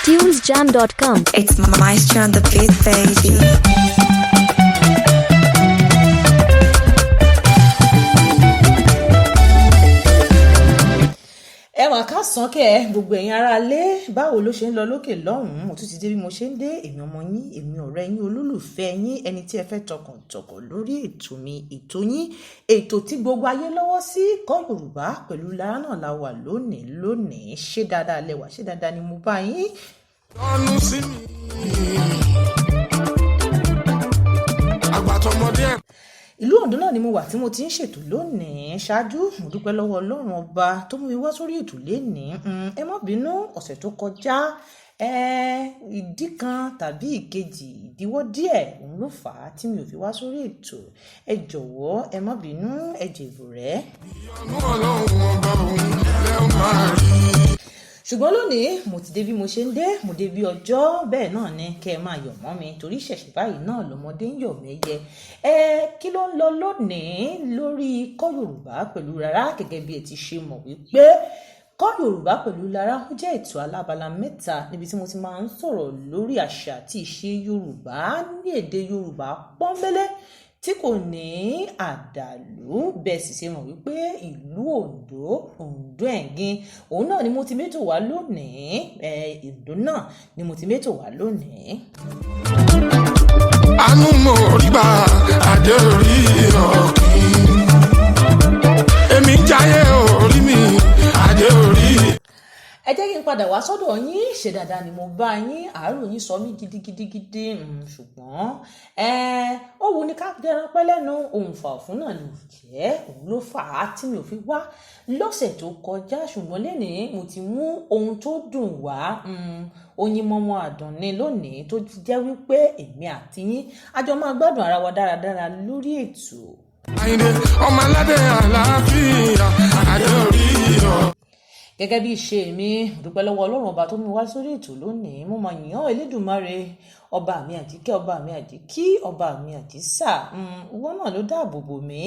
tunesjam.com. It's Maestro on the beat, baby. Ẹwà ká sàn kẹ́ gbogbo ẹ̀yin ará ilé báwo ló ṣe ń lọ lókè lọ́hùn-ún mo tún ti dé bí mo ṣe ń dé èmi ọmọ yín èmi ọ̀rẹ́ yín olólùfẹ́ yín ẹni tí ẹ fẹ́ tọkàntọkàn lórí ètò mi ètò yín ètò tí gbogbo ayé lọ́wọ́ sí kọ́ Yorùbá pẹ̀lú Lará náà la wà lónìí ṣé dáadáa lẹ́wà ṣé dáadáa ni mo bá yín. ọ̀nù sí mi àgbàtọ̀mọdé ẹ̀. Ìlú Oǹdó náà ni mo wà tí mo ti ń ṣètò lónìí ṣáájú mo dúpẹ́ lọ́wọ́ Ọlọ́run ọba tó mú mi wá sórí ètò lénìí ẹ má bínú ọ̀sẹ̀ tó kọjá ìdí kan tàbí ìkejì ìdíwọ́ díẹ̀ òun ló fà á tí mi ò fi wá sórí ètò ẹ jọ̀wọ́ ẹ má bínú ẹ jèbù rẹ̀. ìyanu Ọlọ́run ọba òun lẹ́ ó máa rí. Ṣùgbọ́n lónìí mo ti dé bí mo ṣe ń dé mo dé bí ọjọ́ bẹ́ẹ̀ náà ni kẹ́ ẹ máa yọ̀ mọ́ mi torí ṣẹ̀ṣẹ̀ báyìí náà lọ́mọdé ń yọ̀ mẹ́yẹ kí ló ń lọ lónìí lórí Kọ́ Yorùbá Pẹ̀lú Lará gẹ́gẹ́ bí ẹ ti ṣe mọ̀ wípé Kọ́ Yorùbá Pẹ̀lú Lará ó jẹ́ ètò alábala mẹ́ta níbi tí mo ti máa ń sọ̀rọ̀ lórí àṣà àti ìṣe Yorùbá ní èdè Yorùbá pọ́nbélé tí kò ní àdàlú bẹ́ẹ̀ sì ṣe mọ̀ wípé ìlú Oǹdó ẹ̀gìn òun náà ni mo ti mẹ́tò wá lónìí Oǹdó náà ni mo ti mẹ́tò wá lónìí. àánú mo rí gbà àdé orí ọ̀kìn èmi jáyé orí mi àdé orí. Ẹ jẹ́ kí n padà wá sọ́dọ̀ yín ṣe dáadáa ni mo bá yín àárò yín sọ mí gidigidigidi ṣùgbọ́n ó wù ní ká dẹran pẹ́ lẹ́nu ohun fà fún náà ni jẹ́ òun ló fà á tí mi ò fi wá lọ́sẹ̀ tó kọjá ṣùgbọ́n lénìí mo ti mú ohun tó dùn wá oyin mọ́mọ́ àdánni lónìí tó jẹ́ wípé èmi àti yín a jọ máa gbádùn ara wa dáradára lórí ètò. àyìnbó ọmọ aládé àlàáfíà àdé orí ọ̀. Gẹ́gẹ́ bí ìṣe mi dúpẹ́ lọ́wọ́ Ọlọ́run ọba tó mú wá sórí ètò lónìí mo máa yàn Elédùmarè ọba mi àjíkẹ́ ọba mi àjíkí ọba mi àjísà ìwọ náà ló dáàbò bò mí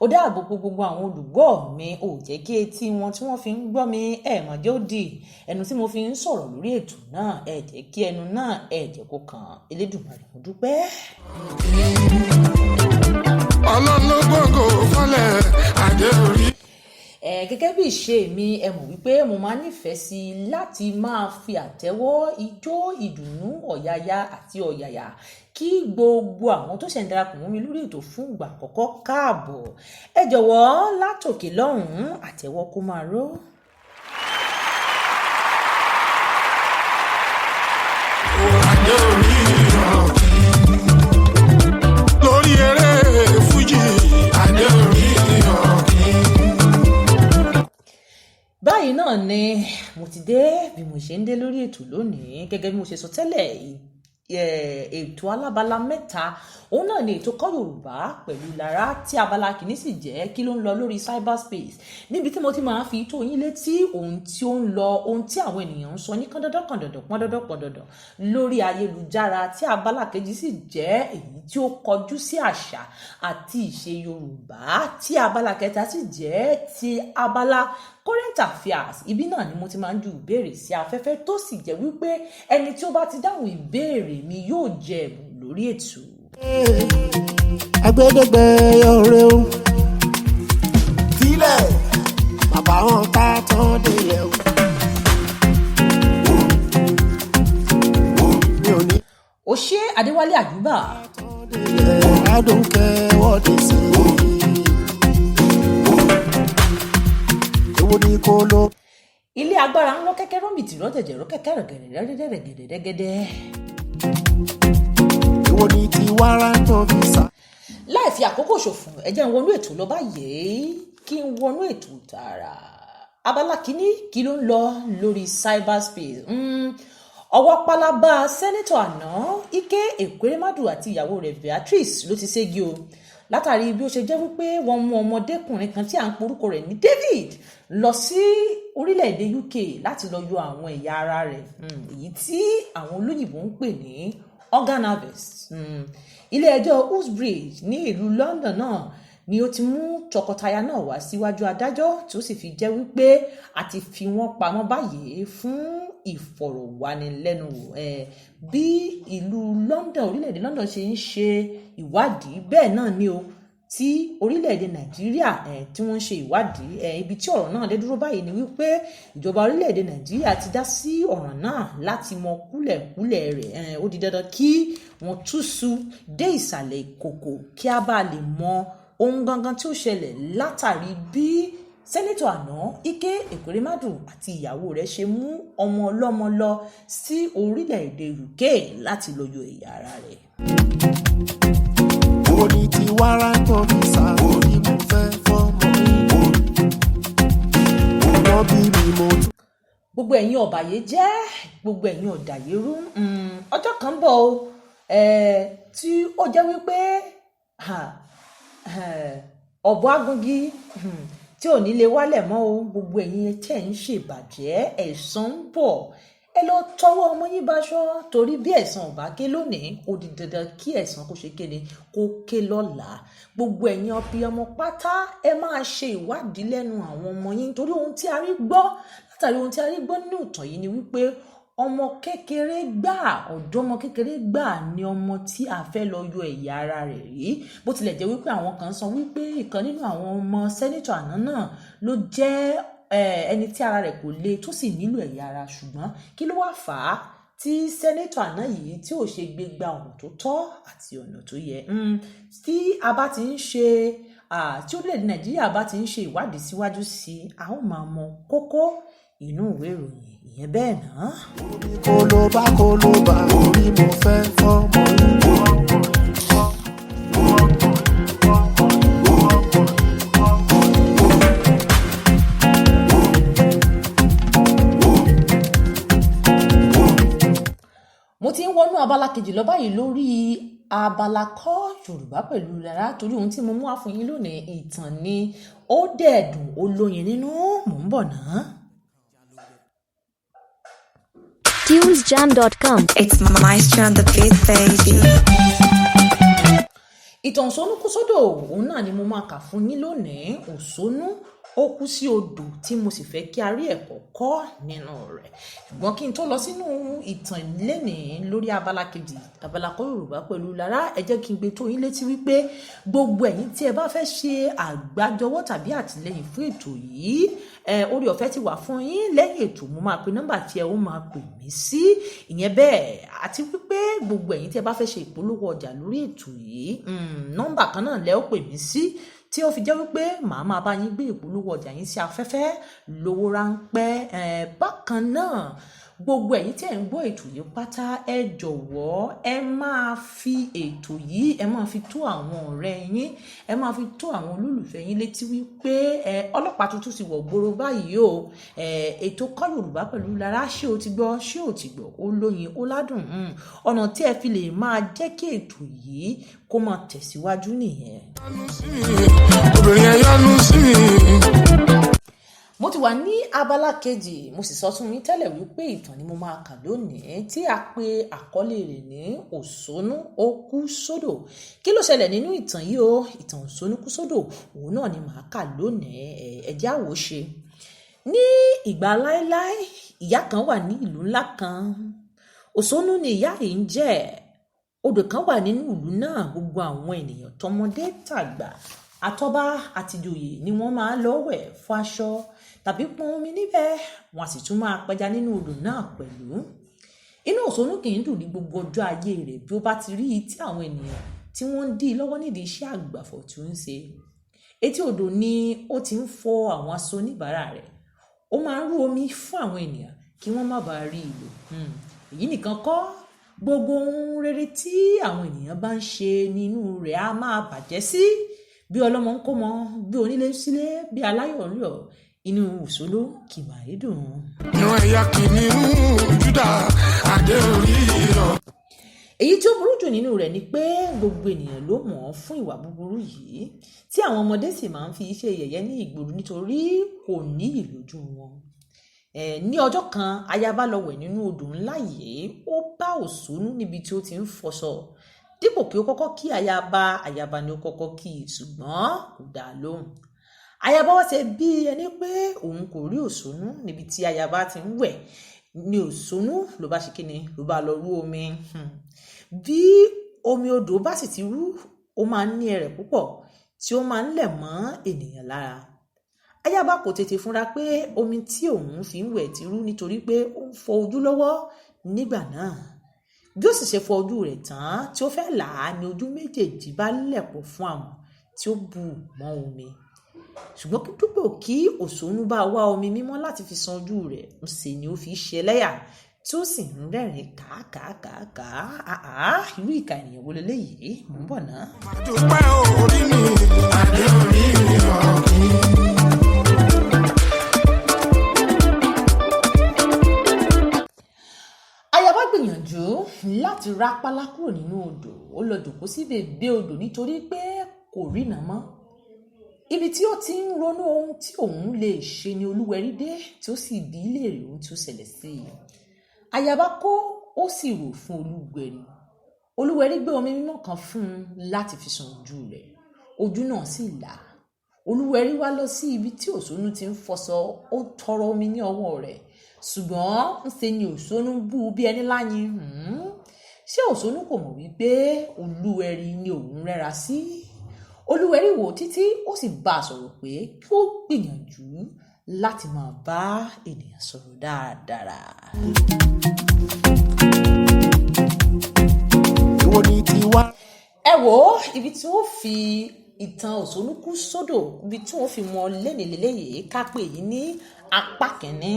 ó dáàbò bò gbogbo àwọn olùgbọ́ mi ò jẹ́ kí etí wọn tí wọ́n fi ń gbọ́ mi mọ̀ jẹ́ ó di ẹnu tí mo fi ń sọ̀rọ̀ lórí ètò náà jẹ́ kí ẹnu náà jẹ́ kó kàn Elédùmarè mo dúpẹ́. Ọlọ́run ló gbọ́ngàn fọlẹ̀ àdé orí. Gẹ́gẹ́ bí ìṣe mi ẹ mọ̀ wípé mo máa nífẹ̀ẹ́ sí láti máa fi àtẹ́wọ́ ijó ìdùnnú ọ̀yàyà àti ọ̀yàyà kí gbogbo àwọn tó ṣẹ̀ ń darapọ̀ mọ́ mi lórí ètò fún ìgbà àkọ́kọ́ káàbọ̀ ẹ jọ̀wọ́ látòkè lọ́hùn-ún àtẹ́wọ́ kó máa ró. àdé orí ọ̀kìn lórí eré fújì àdé orí ọ̀kìn. Báyìí náà ni mo ti dé bí mo ṣe ń dé lórí ètò lónìí gẹ́gẹ́ bí mo ṣe sọ tẹ́lẹ̀ ètò alábala mẹ́ta òun náà ni ètò Kọ́ Yorùbá Pẹ̀lú Lará tí abala kìíní sì jẹ́ kí ló ń lọ lórí cyberspace níbi tí mo ti máa fi tó yín létí ohun tí ó ń lọ ohun tí àwọn ènìyàn ń sọ ní kọ́ńdọ́dọ́ lórí ayélujára tí abala kejì sì jẹ́ èyí tí ó kọjú sí àṣà àti ìṣe Yorùbá tí abala kẹta sì jẹ́ ti abala current affairs ibi náà ni mo ti máa ń ju ìbéèrè sí afẹ́fẹ́ tó sì jẹ́ wípé ẹni tí ó bá ti dáhùn ìbéèrè mi yóò jẹ ẹ̀bùn lórí ètò. agbẹdẹgbẹ ọ̀rẹ́ o sílẹ̀ bàbá wọn ká tán délẹ̀ o. mi ò ní. ó ṣe Adéwálé Àjùbà. I don't care what they say. èwo ni kò lọ. Ilé agbára ń rọ́ kẹ́kẹ́ rọ́mìtì rọ́jẹ̀jẹ̀ rọ́ kẹ́kẹ́ rẹ̀gẹ̀dẹ̀. èwo ni ti wàrà tó fi sá. Láì fi àkókò ṣòfò ẹ jẹ́ n wọnú ètò lọ báyìí kí n wọnú ètò tààrà. Abala kìíní kí ló ń lọ lórí cyberspace. Ọwọ́ pálábá sẹ́nẹ́tọ̀ àná Ike Ekweremadu àti ìyàwó rẹ̀ Beatrice ló ti ségi o látàrí bí ó ṣe jẹ́ wípé wọ́n mú ọmọdékùnrin kan tí à ń porúkọ rẹ̀ ní David lọ sí orílẹ̀-èdè UK láti lọ yọ àwọn ẹ̀yà ara rẹ̀ èyí tí àwọn olóyìnbó ń pè ní organ harvest. Ilé ẹjọ́ Uxbridge ní ìlú London náà ni ó ti mú tọkọtaya náà wá síwájú adájọ́ tí ó sì fi jẹ́ wípé a ti fi wọ́n pamọ́ báyìí fún ìfọ̀rọ̀wánilẹ́nuwò bí ìlú London, orílẹ̀-èdè London ṣe ń ṣe ìwádìí bẹ́ẹ̀ náà ni o tí orílẹ̀-èdè Nàìjíríà tí wọ́n ń ṣe ìwádìí ibi tí ọ̀rọ̀ náà dé dúró báyìí ni wípé ìjọba orílẹ̀-èdè Nàìjíríà ti dá sí ọ̀ràn náà láti mọ kúlẹ̀kúlẹ̀ rẹ̀ ó di dandan kí wọ́n túṣu dé ìsàlẹ̀ ìkòkò kí a bá lè mọ ohun gangan tí ó ṣẹlẹ̀ látàrí bí sẹ́nẹ́tọ̀ àná Ike Ekweremadu àti ìyàwó rẹ̀ ṣe mú ọmọ ọlọ́mọ lọ sí orílẹ̀-èdè UK láti lọ yọ ẹ̀yà ara rẹ̀. Orí ti wàrà tó fi sá orí mo fẹ́ fọ́mọ wọ́n bí mi mo. Gbogbo ẹ̀yin ọ̀bàyéjẹ́, gbogbo ẹ̀yin ọ̀dàyérú, ọjọ́ kan bọ̀ o tí ó jẹ́ wípé ọ̀bọ agungi tí ò ní lè wálẹ̀ mọ́ o. Gbogbo ẹ̀yin tẹ́ ń ṣèbàjẹ́, ẹ̀san ń bọ̀, ẹ lọ tọwọ́ ọmọ yín báṣọ torí bí ẹ̀san ò bá ké lónìí ó di dandan kí ẹ̀san kó ṣe kéde kó ké lọ́la. Gbogbo ẹ̀yin ọmọ pátá ẹ máa ṣe ìwádìí lẹ́nu àwọn ọmọ yín torí ohun tí a rí gbọ́ látàrí ohun tí a rí gbọ́ nínú ìtàn yìí ni wípé ọmọ kékeré gbà, ọ̀dọ́ ọmọ kékeré gbà ni ọmọ tí a fẹ́ lọ yọ ẹ̀yà ara rẹ̀ rí. Bó tilẹ̀ jẹ́ wípé àwọn kan sọ wípé ìkan nínú àwọn ọmọ sẹ́nẹ́tọ̀ àná náà ló jẹ́ ẹni tí ara rẹ̀ kò le tó sì nílò ẹ̀yà ara, ṣùgbọ́n kí ló wá fà á tí sẹ́nẹ́tọ̀ àná yìí tí ò ṣe gbé gba ọ̀nà tó tọ́ àti ọ̀nà tó yẹ. Tí a bá ti ń ṣe tí orílẹ̀-èdè Nàìjíríà bá ti ń ṣe ìwádìí síwájú sí i a ó máa mọ kókó inú ìwé ìròyìn ìyẹn bẹ́ẹ̀ náà. Kólóbá orí mo fẹ́ fọ́mọ mo ti ń wọnú abala kejì lọ báyìí lórí abala kọ́ Yorùbá pẹ̀lú Lará torí ohun tí mo mú wá fún yín lónìí ìtàn ni ó dẹ̀dùn olóyin nínú. Mò ń bọ̀ náà. Tunesjam.com. It's Maestro on the beat, baby. Ìtàn Òṣónú kú sódò òun náà ni mo máa kà fún yín lónìí. Òṣónú ó kú sí odò tí mo sì fẹ́ kí a rí ẹ̀kọ́ kọ́ nínú rẹ̀. Ṣùgbọ́n kí n tó lọ sínú ìtàn lénìí lórí abala kejì, abala kọ́ Yorùbá pẹ̀lú Lará, ẹ jẹ́ kí n gbé tó yín létí wípé gbogbo ẹ̀yin tí ẹ bá fẹ́ ṣe àgbájọwọ́ tàbí àtìlẹ́yìn fún ètò yìí, orí ọ̀fẹ́ ti wà fún yín lẹ́yìn ètò. Mo máa pe nọ́mbà tí ẹ ó máa pè mí sí ìyẹn bẹ́ẹ̀, àti wípé gbogbo ẹ̀yin tí ẹ bá fẹ́ ṣe ìpolówó ọjà lórí ètò yìí, nọ́mbà kan náà lẹ́ ó pè mí sí tí ó fi jẹ́ wípé màá máa bá yín gbé ìpolówó ọjà yín sí afẹ́fẹ́ lówó ráńpẹ́. Bákan náà gbogbo ẹ̀yin tí ẹ̀ ń gbọ́ ètò yìí pátá ẹ jọ̀wọ́ ẹ máa fi ètò yìí ẹ máa fi tó àwọn ọ̀rẹ́ yín, ẹ máa fi tó àwọn olólùfẹ́ yín létí wípé ọlọ́pàá tuntun ti wọ̀ gbòòrò báyìí o. Ètò kọ́ Yorùbá pẹ̀lú Lará ṣé o ti gbọ́, ṣé o ti gbọ́, ó lóyin ó ládùn. Ọ̀nà tí ẹ fi lè máa jẹ́ kí ètò yìí kó máa tẹ̀síwájú nìyẹn. Obìnrin ẹ yọ́nú sí mi. Mo ti wà ní abala kejì, mo sì sọ fún yín tẹ́lẹ̀ wípé ìtàn ni mo máa kà lónìí tí a pè àkọlé rẹ̀ ní Òṣónú ó kú sódò. Kí ló ṣẹlẹ̀ nínú ìtàn yìí o? Ìtàn Òṣónú kú sódò òun náà ni màá kà lónìí. Ẹ jẹ́ á wò ó ṣe. Ní ìgbà láéláé ìyá kan wà ní ìlú ńlá kan. Òṣónú ni ìyá yìí ń jẹ́. Odò kan wà nínú ìlú náà, gbogbo àwọn ènìyàn tọmọdé tàgbà àtọba àtìjòyè ni wọ́n máa lọ wẹ̀ fọ aṣọ tàbí pọn omi níbẹ̀, wọ́n sì tún máa pẹja nínú odò náà pẹ̀lú. Inú Òṣónú kì í dùn ní gbogbo ọjọ́ ayé rẹ̀ bí ó bá ti rí tí àwọn ènìyàn tí wọ́n ń dí lọ́wọ́ nídìí iṣẹ́ àgbàfọ̀ tí ó ń ṣe. Etí odò ni ó ti ń fọ àwọn aṣọ oníbàárà rẹ̀. Ó máa ń rú omi fún àwọn ènìyàn kí wọ́n má bàa rí ìlò. Èyí nìkan kọ́, gbogbo ohun rere tí àwọn ènìyàn bá ń ṣe nínú rẹ̀ á máa bàjẹ́ sí. Bí ọlọ́mọ ń kó mọ, bí onílé sílé, bí aláyọ̀ ń yọ̀, inú Òṣónú kì máa ń dùn. Inú ẹ̀yà kìnìún Júdà adé orí rọ̀. Èyí tí ó burú jù nínú rẹ̀ ni pé gbogbo ènìyàn ló mọ̀ ọ́ fún ìwà búburú yìí tí àwọn ọmọdé sì máa ń fi iṣẹ́ yẹ̀yẹ́ ní ìgboro nítorí kò ní ìlójú wọn. Ní ọjọ́ kan ayaba lọ wẹ̀ nínú odò ńlá yìí, ó bá Òṣónú níbi tí ó ti ń fọṣọ. Dípò kí ó kọ́kọ́ kí ayaba ni ó kọ́kọ́ kí, ṣùgbọ́n kò dá lóhùn. Ayaba wá ṣe bí ẹni pé òun kò rí Òṣónú níbi tí ayaba ti ń wẹ̀. ni òṣónú ló bá ṣe kíni ló bá lọ rú omi. Bí omi odò bá sì ti rú ó máa ń ní ẹrẹ̀ púpọ̀ tí ó máa ń lẹ̀ mọ́ ènìyàn lára. Ayaba kò tètè fúnra pé omi tí òun fi ń wẹ̀ ti rú nítorí pé ó ń fọ ojú lọ́wọ́ nígbà náà. Bí ó sì ṣe fọ ojú rẹ̀ tán tí ó fẹ́ là á ni ojú méjèèjì bá lẹ̀pọ̀ fún àwọn tí ó bù mọ́ omi. Ṣùgbọ́n dípò kí òṣónú bá wá omi mímọ́ láti fi ṣan ojú rẹ̀ ń ṣe ni ó fi ṣe ẹlẹ́yà tí ó sì ń rẹ́rìn kàákàákàá. Irú ìka ènìyàn wo leléyìí? Mò ń bọ̀ ná. Dúpẹ́ orí mi, adé orí mi ọ̀gbìn. Ayaba gbìyànjú láti rápálá kúrò nínú odò. Ó lọ jòkó sí bèbè odò nítorí pé kò rína mọ́. Ibi tí ó ti ń ronú ohun tí òun lè ṣe ni Olúwẹrí dé tí ó sì bi í léèrè ohun tí ó ṣẹlẹ̀ sí i. Ayaba kó ó sì rò fún Olúwẹrí. Olúwẹrí gbé omi mímọ́ kan fún un láti fi ṣan ojú rẹ̀. Ojú náà sì là. Olúwẹrí wá lọ sí ibi tí òṣónú ti ń fọṣọ. Ó tọrọ omi ní ọwọ́ rẹ̀. Ṣùgbọ́n ńṣe ni òṣónú bú bí ẹni láyín. Ṣé òṣónú kò mọ̀ wípé Olúwẹrí ni òun rẹ́ra sí? Olúwẹrí wò títí ó sì bá a sọ̀rọ̀ pé kí ó gbìyànjú láti máa bá ènìyàn sọ̀rọ̀ dáadáa. Èwo ni tiwa? Ẹ wò ibi tí wọ́n fi ìtàn òṣónú kú sódò, ibi tí wọ́n fi mọ lẹ́nìlélẹ́yìí ká pé yìí ní apá kìíní.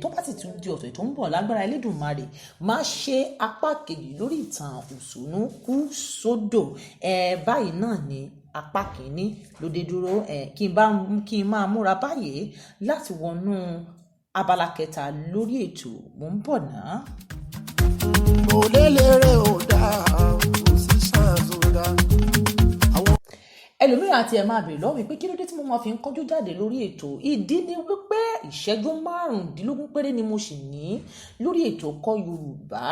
Tó bá sì tún di ọ̀sẹ̀ tó ń bọ̀ lágbára Elédùmarè máa ṣe apá kejì lórí ìtàn òṣónú kú sódò. Báyìí náà ni apá kìíní ló dé dúró. Kí n máa múra báyìí láti wọnú abala kẹta lórí ètò. Mò ń bọ̀ ná. Olélèrè ò dáa, kò sí ṣáàzù dáa. Ẹlòmíràn àti ẹ̀ máa bèèrè lọ́wọ́ mi pé kí ló dé tí mo máa fi ń kánjú jáde lórí ètò. Ìdí ni wípé ìṣẹ́jú 15 péré ni mo sì ní lórí ètò Kọ́ Yorùbá.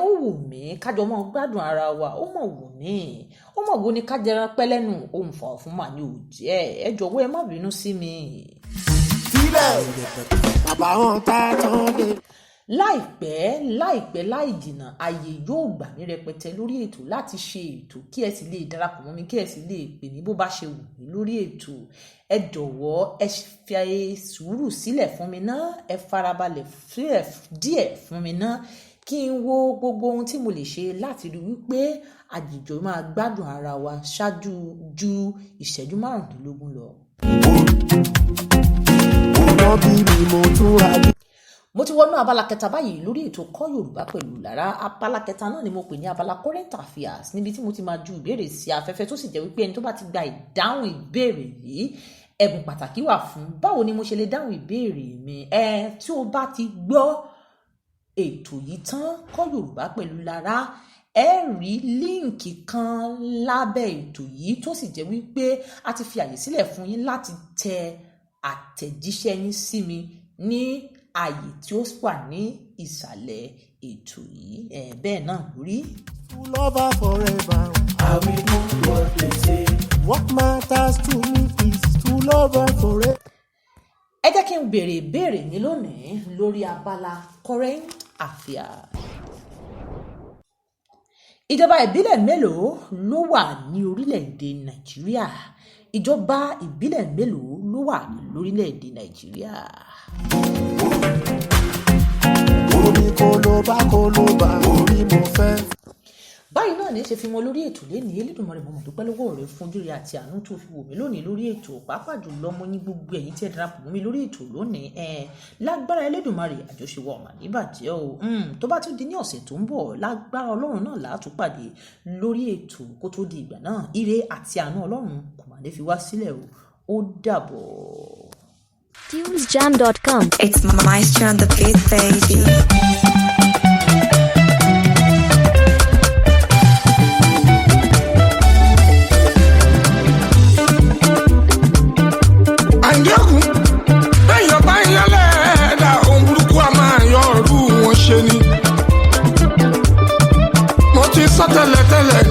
Ó wù mí kájọ mọ́ gbádùn ara wa. Ó mọ̀ wù mí. Ó mọ̀ wo ni kájẹran pẹ́ lẹ́nu ohun fà fún màá ní òjẹ́. Ẹ jọ̀wọ́ ẹ má bínú sí mi. Sílẹ̀ bàbá wọn tá tán dé. Láìpẹ́ láì jìnnà ààyè yóò gbà mí rẹpẹtẹ lórí ètò láti ṣe ètò kí ẹ sì lè darapọ̀ mọ́ mi kí ẹ sì lè pè mí bó bá ṣe wù mí lórí ètò. Ẹ jọ̀wọ́ ẹ fi sùúrù sílẹ̀ fún mi ná. Ẹ farabalẹ̀ sílẹ̀ díẹ̀ fún mi ná kí n wo gbogbo ohun tí mo lè ṣe láti rí wípé àjìjọ máa gbádùn ara wa ṣáájú ju ìṣẹ́jú 15 lọ. Ọmọ bí mi mo tún ra bí. Mo ti wọnú abala kẹta báyìí lórí ètò Kọ́ Yorùbá Pẹ̀lú Lará. Abala kẹta náà ni mo pè ní abala current affairs, níbi tí mo ti máa ju ìbéèrè sí afẹ́fẹ́ tó sì jẹ́ wípé ẹni tó bá ti gba ìdáhùn ìbéèrè yìí ẹ̀bùn pàtàkì wà fún. Báwo ni mo ṣe lè dáhùn ìbéèrè mi? Tí o bá ti gbọ́ ètò yìí tán, Kọ́ Yorùbá Pẹ̀lú Lará, ẹ rí líǹkì kan lábẹ́ ètò yìí tó sì jẹ́ wípé a ti fi àyè sílẹ̀ fún yín láti tẹ àtẹ̀jíṣẹ́ yín sí mi ní ààyè tí ó wà ní ìsàlẹ̀ ètò yìí. Bẹ́ẹ̀ náà lórí. To love her forever. I will do what they say. What matters to me is to love her forever. Ẹ jẹ́ kí n béèrè ìbéèrè mi lónìí lórí abala current affairs. Ìjọba ìbílẹ̀ mélòó ló wà ní orílẹ̀-èdè Nàìjíríà? Ìjọba ìbílẹ̀ mélòó ló wà lórílẹ̀-èdè Nàìjíríà? Omi kólóbá orí mo fẹ́. Báyìí náà ní ṣe fi wọn lórí ètò lẹ́ni. Elédùmarè mo dúpẹ́ lọ́wọ́ rẹ fún ojú rẹ àti àánú tó fi wò mí lónìí lórí ètò. Pàápàá jùlọ mo ní gbogbo ẹ̀yin tí ẹ darapọ̀ mọ́ mi lórí ètò lónìí. Lágbára Elédùmarè àjọṣewọ́ ọ̀mà níbàjẹ́ o. Tó bá tún di ní ọ̀sẹ̀ tó ń bọ̀ lágbára Ọlọ́run náà látúpàdé lórí ètò. Kó tó di ìgbà náà ire àti àánú Ọlọ́run kò má lè fi wá sílẹ̀ o. Ó dàbọ̀. Tunesjam.com. It's Maestro on the beat, baby. Àǹjẹ́kùn bẹ́yọ̀ bá yán lẹ́ẹ̀dá ohun burúkú a máa yọ ọ̀rú wọn ṣe ni. Mo ti sọ tẹ́lẹ̀tẹ́lẹ̀